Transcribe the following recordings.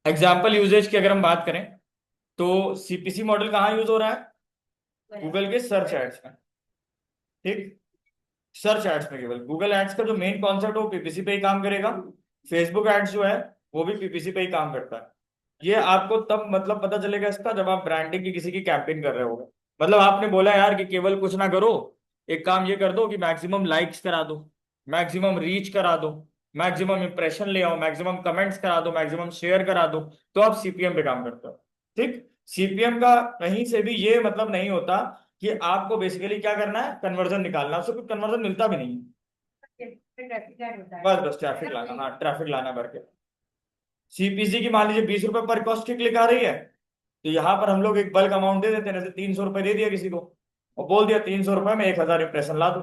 Example usage की अगर हम बात करें तो सीपीसी मॉडल कहाँ यूज हो रहा है? गूगल के सर्च एड्स में। ठीक, सर्च एड्स में केवल गूगल एड्स का जो मेन कॉन्सेप्ट है वो पीपीसी पे ही काम करेगा। फेसबुक एड्स जो है वो भी पीपीसी पे ही काम करता है। ये आपको तब मतलब पता चलेगा इसका जब आप ब्रांडिंग की किसी की कैंपेन कर रहे होगे। मतलब आपने बोला यार कि केवल कुछ ना करो, एक काम ये कर दो कि मैक्सिमम लाइक्स करा दो, मैक्सिमम रीच करा दो, मैक्सिमम इंप्रेशन ले आओ, मैक्सिमम कमेंट्स करा दो, मैक्सिमम शेयर करा दो, तो आप सीपीएम पे काम करते हो। ठीक, सीपीएम का कहीं से भी ये मतलब नहीं होता कि आपको बेसिकली क्या करना है, कन्वर्जन निकालना। उससे कुछ कन्वर्जन मिलता भी नहीं है। बस बस ट्रैफिक लाना, हाँ ट्रैफिक लाना भर के। सीपीसी की मान लीजिए 20 रुपए पर कॉस्ट की क्लिक आ रही है, तो यहाँ पर हम लोग एक बल्क अमाउंट दे देते हैं, जैसे 300 रुपए दे दिया किसी को और बोल दिया 300 रुपए में 1000 इंप्रेशन ला दो।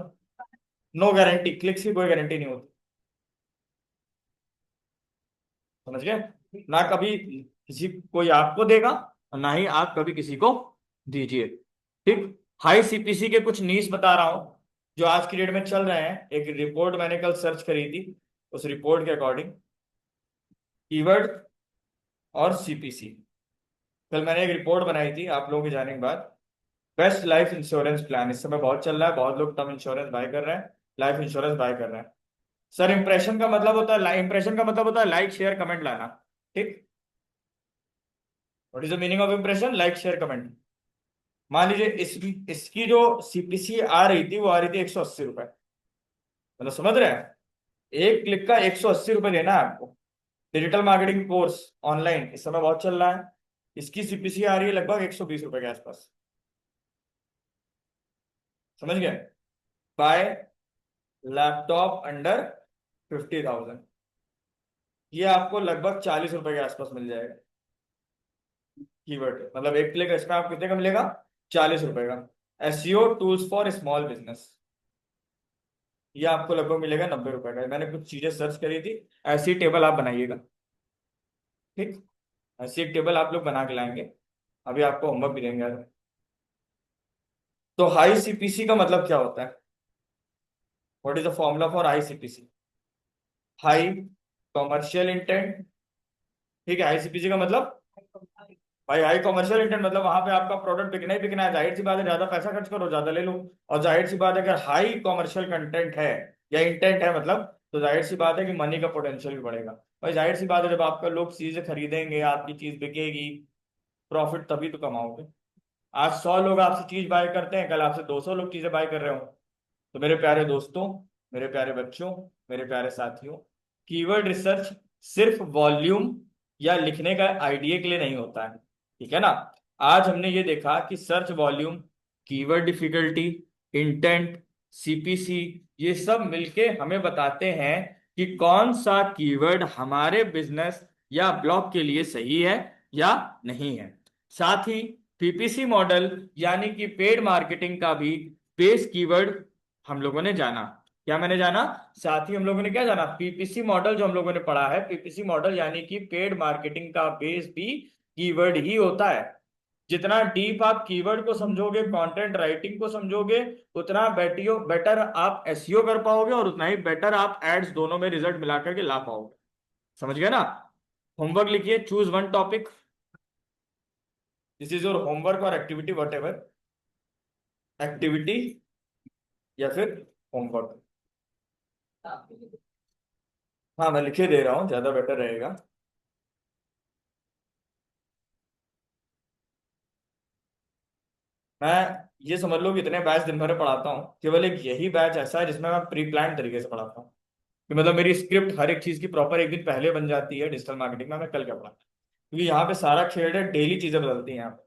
नो गारंटी, क्लिक्स की कोई गारंटी नहीं होती। समझ गए ना? कभी किसी कोई आपको देगा और ना ही आप कभी किसी को दीजिए। ठीक, हाई सीपीसी के कुछ नीश बता रहा हूं जो आज की डेट में चल रहे हैं। एक रिपोर्ट मैंने कल सर्च करी थी, उस रिपोर्ट के अकॉर्डिंग कीवर्ड और सीपीसी, कल मैंने एक रिपोर्ट बनाई थी आप लोगों के जाने के बाद। बेस्ट लाइफ इंश्योरेंस प्लान इस समय बहुत चल रहा है, बहुत लोग टर्म इंश्योरेंस बाय कर रहे हैं, लाइफ इंश्योरेंस बाय कर रहे हैं। सर इंप्रेशन का मतलब होता है, इंप्रेशन का मतलब होता है लाइक शेयर कमेंट लाना। ठीक, what is the meaning of impression? Like share comment. मान लीजिए इसकी जो सीपीसी आ रही थी वो आ रही थी 180 रुपए। मतलब समझ रहे हैं, एक क्लिक का 180 रुपए देना है आपको। डिजिटल मार्केटिंग कोर्स ऑनलाइन इस समय बहुत चल रहा है, इसकी सीपीसी आ रही है लगभग 120 रुपए के आसपास। समझ गए? बाय लैपटॉप अंडर 50,000, ये आपको लगभग 40 रुपए के आसपास मिल जाएगा। कीवर्ड मतलब एक क्लिक इसमें आपको कितने का मिलेगा? 40 रुपए का। SEO tools for small business, ये आपको लगभग मिलेगा 90 रुपए का। मैंने कुछ चीजें सर्च करी थी, ऐसी टेबल आप बनाइएगा। ठीक, ऐसी एक टेबल आप लोग बना के लाएंगे, अभी आपको होमवर्क भी देंगे आज। तो हाई सीपीसी का मतलब क्या होता है? What is the formula for high CPC? High commercial intent. ठीक है, हाई सीपीसी का मतलब भाई हाई कॉमर्शियल इंटेंट मतलब वहां पे आपका प्रोडक्ट बिकना ही बिकना है। जाहिर सी बात है, ज्यादा पैसा खर्च करो ज्यादा ले लो। और जाहिर सी बात है अगर हाई कॉमर्शियल कंटेंट है या इंटेंट है मतलब, तो जाहिर सी बात है कि मनी का पोटेंशियल भी बढ़ेगा। भाई जाहिर सी बात है जब आपका लोग चीजें खरीदेंगे, आपकी चीज बिकेगी, प्रॉफिट तभी तो कमाओगे। आज 100 लोग आपसे चीज बाय करते हैं, कल आपसे 200 लोग चीजें बाय कर रहे हो। तो मेरे प्यारे दोस्तों, मेरे प्यारे बच्चों, मेरे प्यारे साथियों, कीवर्ड रिसर्च सिर्फ वॉल्यूम या लिखने का आइडिया के लिए नहीं होता है। ठीक है ना? आज हमने ये देखा कि search volume, keyword difficulty, intent, CPC, ये सब मिलके हमें बताते हैं कि कौन सा कीवर्ड हमारे बिजनेस या ब्लॉग के लिए सही है या नहीं है। साथ ही पीपीसी मॉडल यानी कि पेड मार्केटिंग का भी बेस कीवर्ड हम लोगों ने जाना। क्या मैंने जाना? साथ ही हम लोगों ने क्या जाना? पीपीसी मॉडल जो हम लोगों ने पढ़ा है, पीपीसी मॉडल यानी कि पेड मार्केटिंग का बेस भी कीवर्ड ही होता है। जितना डीप आप कीवर्ड को समझोगे, कंटेंट राइटिंग को समझोगे, उतना बेटर आप एसईओ कर पाओगे और उतना ही बेटर आप एड्स दोनों में रिजल्ट मिलाकर के ला पाओगे। समझ गए ना? होमवर्क लिखिए, choose one topic. This is your homework और एक्टिविटी, वट एवर एक्टिविटी या फिर होमवर्क। हाँ मैं लिखे दे रहा हूँ, ज्यादा बेटर रहेगा। मैं ये समझ लो कि इतने बैच दिन भर में पढ़ाता हूँ, केवल एक यही बैच ऐसा है जिसमें मैं प्री प्लान तरीके से पढ़ाता हूँ। कि मतलब मेरी स्क्रिप्ट हर एक चीज की प्रॉपर एक दिन पहले बन जाती है डिजिटल मार्केटिंग में, मैं कल क्या पढ़ाता हूँ। क्योंकि यहाँ पे सारा खेल है, डेली चीजें बदलती हैं यहाँ पे।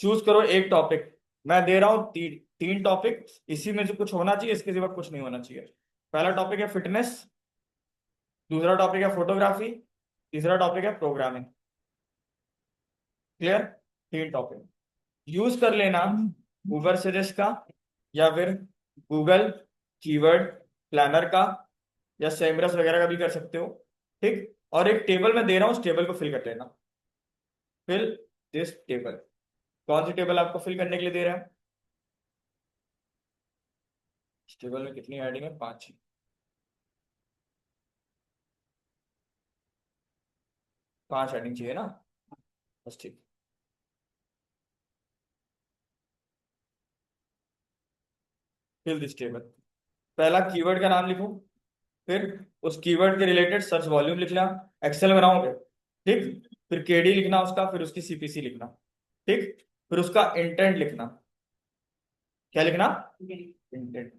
चूज करो एक टॉपिक, मैं दे रहा हूँ तीन टॉपिक, इसी में से कुछ होना चाहिए, इसके सिवा कुछ नहीं होना चाहिए। पहला टॉपिक है फिटनेस, दूसरा टॉपिक है फोटोग्राफी, तीसरा टॉपिक है प्रोग्रामिंग। क्लियर? तीन टॉपिक यूज कर लेना, गूगल सजेस्ट का या फिर गूगल कीवर्ड प्लानर का या सेमरस वगैरह का भी कर सकते हो। ठीक, और एक टेबल मैं दे रहा हूँ, उस टेबल को फिल कर लेना। Fill this table. कौन सी टेबल आपको फिल करने के लिए दे रहा है? इस टेबल में कितनी हेडिंग है? 5 ही। 5 हेडिंग चाहिए ना, बस ठीक। Fill this table. पहला कीवर्ड का नाम लिखो, फिर उस कीवर्ड के रिलेटेड सर्च वॉल्यूम लिखना, एक्सेल बनाओगे, ठीक। फिर केडी लिखना उसका, फिर उसकी सीपीसी लिखना, ठीक। फिर उसका इंटेंट लिखना। क्या लिखना? इंटेंट,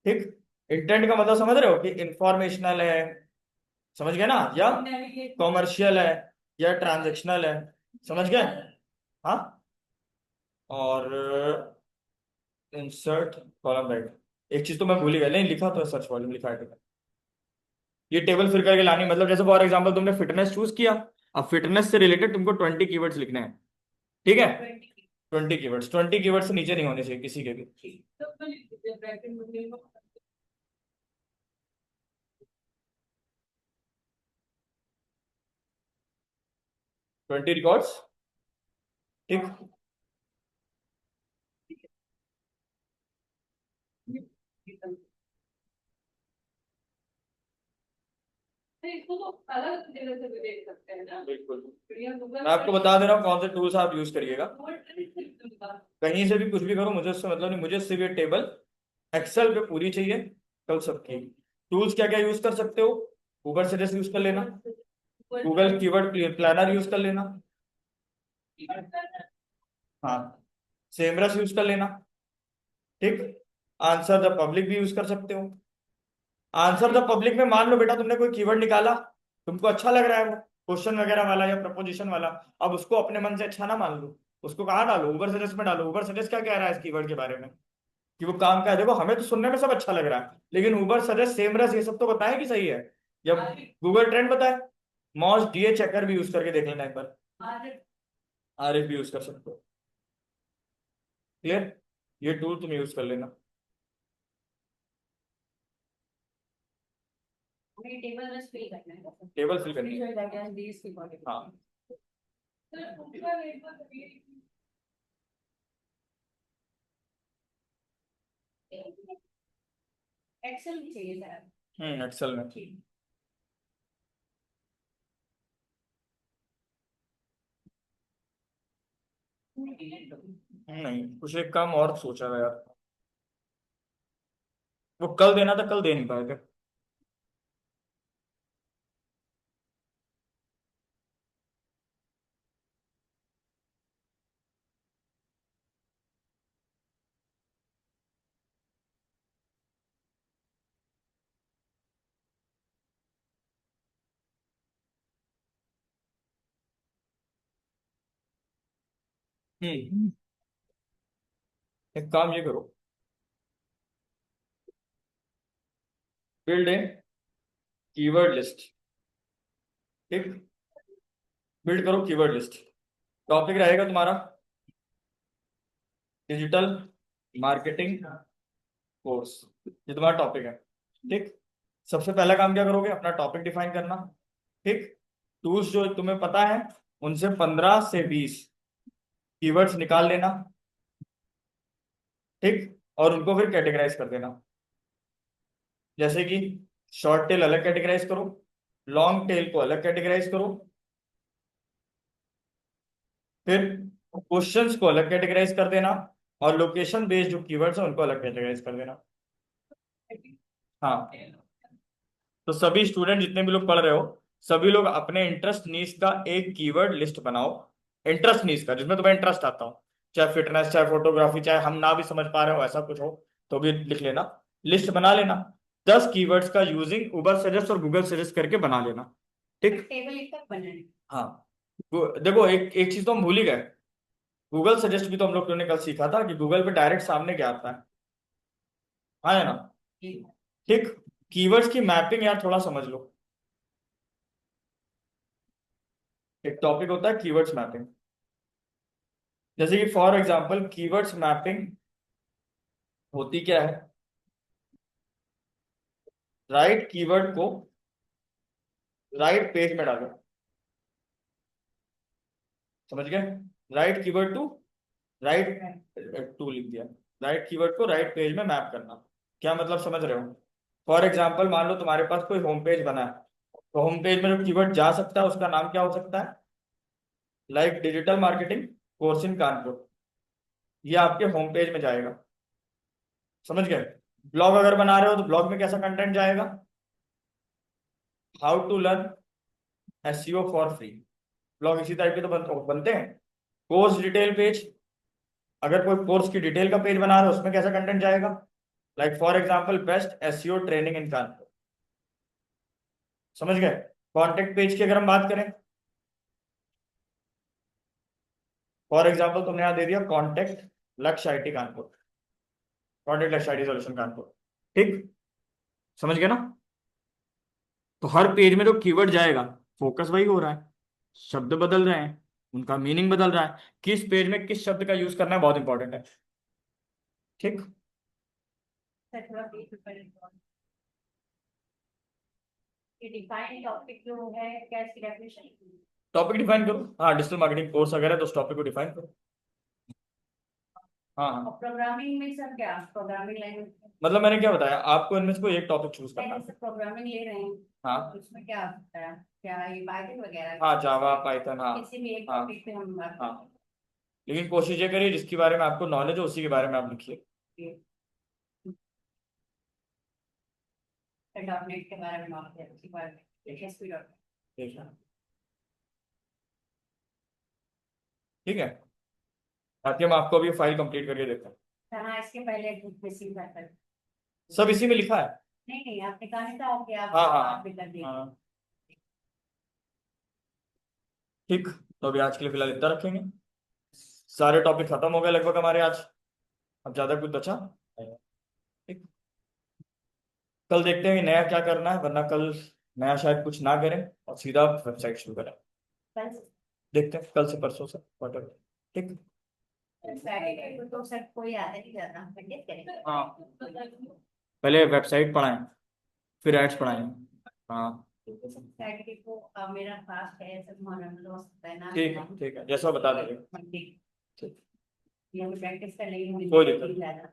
ठीक। इंटेंट का मतलब समझ रहे हो कि इंफॉर्मेशनल है, समझ गए ना, या कॉमर्शियल है, या ट्रांजेक्शनल है, समझ गए? हाँ। और इंसर्ट कॉलम राइट। एक चीज तो मैं भूल ही गया, नहीं लिखा तो सर्च वॉल्यूम लिखा है। ये टेबल फिर करके लानी, मतलब जैसे फॉर एग्जांपल तुमने फिटनेस चूज किया, अब फिटनेस से रिलेटेड तुमको 20 कीवर्ड्स लिखने हैं, ठीक है। 20 कीवर्ड्स, 20 कीवर्ड से नीचे नहीं होने चाहिए किसी के भी। 20 रिकॉर्ड्स, ठीक। इसको तो अलग जगह से भी देख सकते हैं ना। बिल्कुल। बढ़िया गूगल मैं आपको बता दे रहा हूँ कौन से टूल्स आप यूज करिएगा। पर कहीं से भी कुछ भी करो, मुझे उससे मतलब नहीं, मुझे सिर्फ ये टेबल एक्सेल पे पूरी चाहिए, कल सबकी। टूल्स क्या क्या यूज कर सकते हो? गूगल सजेस्ट यूज कर लेना, गूगल कीवर्ड प्लानर यूज कर लेना, हाँ, सेमरस यूज कर लेना, ठीक। आंसर द पब्लिक भी यूज कर सकते हो। आंसर द पब्लिक में मान लो बेटा तुमने कोई कीवर्ड निकाला, तुमको अच्छा लग रहा है वो, क्वेश्चन वगैरह वाला या प्रपोजिशन वाला, अब उसको अपने मन से अच्छा ना मान लो, उसको कहाँ डालो? ऊबर सजेस्ट में डालो। ऊबर सजेस्ट क्या कह रहा है इस कीवर्ड के बारे में, कि वो काम का है। देखो हमें तो सुनने में सब अच्छा लग रहा है, लेकिन ऊबर सजेस्ट, सेमरस, ये सब तो बताए कि सही है, या गूगल ट्रेंड बताए। मॉज डीए चेकर भी यूज करके देख लेना एक बार, आरएफ भी यूज कर सकते हो। क्लियर? ये टूल तुम यूज कर लेना। हमें टेबल बस फिल करना है। टेबल फिल करनी है, हाँ। एक्सेल भी चाहिए सर। एक्सेल में। नहीं, कुछ एक काम और सोचा था यार, वो कल देना था, कल दे नहीं पाए थे। हम्म एक काम ये करो, बिल्ड ए कीवर्ड लिस्ट, ठीक। बिल्ड करो कीवर्ड लिस्ट। टॉपिक रहेगा तुम्हारा डिजिटल मार्केटिंग कोर्स, ये तुम्हारा टॉपिक है, ठीक। सबसे पहला काम क्या करोगे? अपना टॉपिक डिफाइन करना, ठीक। टूल्स जो तुम्हें पता है उनसे 15 से 20 कीवर्ड्स निकाल लेना, ठीक। और उनको फिर कैटेगराइज कर देना, जैसे कि शॉर्ट टेल अलग कैटेगराइज करो, लॉन्ग टेल को अलग कैटेगराइज करो, फिर क्वेश्चंस को अलग कैटेगराइज कर देना, और लोकेशन बेस्ड जो कीवर्ड्स हैं उनको अलग कैटेगराइज कर देना। हाँ, तो सभी स्टूडेंट जितने भी लोग पढ़ रहे हो, सभी लोग अपने इंटरेस्ट नीड्स का एक कीवर्ड लिस्ट बनाओ। इंटरेस्ट नीड्स का, जिसमें तुम्हें इंटरेस्ट आता हो, चाहे फिटनेस, चाहे फोटोग्राफी, चाहे हम ना भी समझ पा रहे हो ऐसा कुछ हो तो भी लिख लेना, लिस्ट बना लेना। 10 कीवर्ड्स का यूजिंग उबर सजेस्ट और गूगल सजेस्ट करके बना लेना, ठीक। टेबल एक तक बनानी। हाँ, देखो एक एक चीज तो हम भूल ही गए, गूगल सजेस्ट भी तो हम लोग ने कल सीखा था कि गूगल पे डायरेक्ट सामने क्या आता है, हाँ है ना, ठीक। कीवर्ड्स की मैपिंग यार थोड़ा समझ लो। एक टॉपिक होता है कीवर्ड्स मैपिंग, जैसे कि फॉर एग्जांपल कीवर्ड्स मैपिंग होती क्या है? राइट कीवर्ड को राइट पेज में डालो, समझ गए? Right keyword to right, to लिख दिया, राइट कीवर्ड को राइट पेज में मैप करना। क्या मतलब समझ रहे हो? फॉर एग्जांपल मान लो तुम्हारे पास कोई होम पेज बना है, तो होम पेज में जो कीवर्ड जा सकता है उसका नाम क्या हो सकता है? Like digital marketing course in Kanpur, ये आपके होम पेज में जाएगा। समझ गए? ब्लॉग अगर बना रहे हो तो ब्लॉग में कैसा कंटेंट जाएगा? How to learn SEO for free. Blog इसी टाइप के तो बनते हैं। कोर्स डिटेल पेज, अगर कोई कोर्स की डिटेल का पेज बना रहे हो उसमें कैसा कंटेंट जाएगा? Like for example best SEO training in Kanpur. समझ गए? कॉन्टेक्ट पेज की अगर हम बात करें, फॉर एग्जांपल तुमने यहाँ दे दिया कॉन्टेक्ट लक्ष्य आईटी कानपुर, कॉन्टेक्ट लक्ष्य आईटी सॉल्यूशन कानपुर। ठीक, समझ गए ना? तो हर पेज में जो कीवर्ड जाएगा फोकस वही हो रहा है, शब्द बदल रहे हैं, उनका मीनिंग बदल रहा है, किस पेज में किस शब्द का यूज करना है बहुत इंपॉर्टेंट है। ठीक। सर थोड़ा बीच में पढ़ें। ये डिफाइंड टॉपिक जो है क्या इसकी डेफिनेशन? टॉपिक डिफाइन करो, हाँ डिजिटल मार्केटिंग कोर्स अगर है तो उस टॉपिक को डिफाइन करो। हाँ और हाँ, प्रोग्रामिंग में सर क्या प्रोग्रामिंग लैंग्वेज? मतलब मैंने क्या बताया आपको, इनमें से कोई एक टॉपिक चूज करना है। जैसे प्रोग्रामिंग ले रहे हैं हाँ तो उसमें क्या होता है? क्या ये पाइथन वगैरह हाँ, जावा पाइथन, हाँ किसी भी एक हाँ टॉपिक पे हम बात हाँ। लेकिन कोशिश ये करिए जिसके बारे में आपको नॉलेज हो उसी के बारे में आप लिखिए। करेंगे? डॉट नेट के बारे में बात करें, उसके बारे में एसपी डॉट। ठीक है, ठीक है। बाकी हम आपको अभी फाइल कंप्लीट करके देते हैं। हाँ इसके पहले रिसीव कर। सब इसी में लिखा है। नहीं नहीं आपने कहा था कि आप हाँ हाँ आप भी कर हाँ दीजिए। हाँ। ठीक, तो अभी आज के लिए फिलहाल इतना रखेंगे। सारे टॉपिक खत्म हो गए लगभग हमारे आज, अब ज्यादा कुछ बचा नहीं। ठीक, कल देखते हैं कि नया क्या करना है, वरना कल नया शायद कुछ ना करें और सीधा वेबसाइट शुरू करें। कल देखते हैं कल से परसों से whatever। ठीक। सैटरडे को तो सर कोई आता नहीं जाता, पंडित करेंगे। हाँ, पहले वेबसाइट पढ़ाएं फिर एड्स पढ़ाएं। हाँ सैटरडे को मेरा फास्ट है, सब मॉर्निंग हो सकता है ना। ठीक है, जैसा बता दीजिए। मंडे ठीक, ये हम प्रैक्टिस कर लेंगे कोई दिक्कत नहीं। ज्यादा।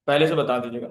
पहले से बता दीजिएगा।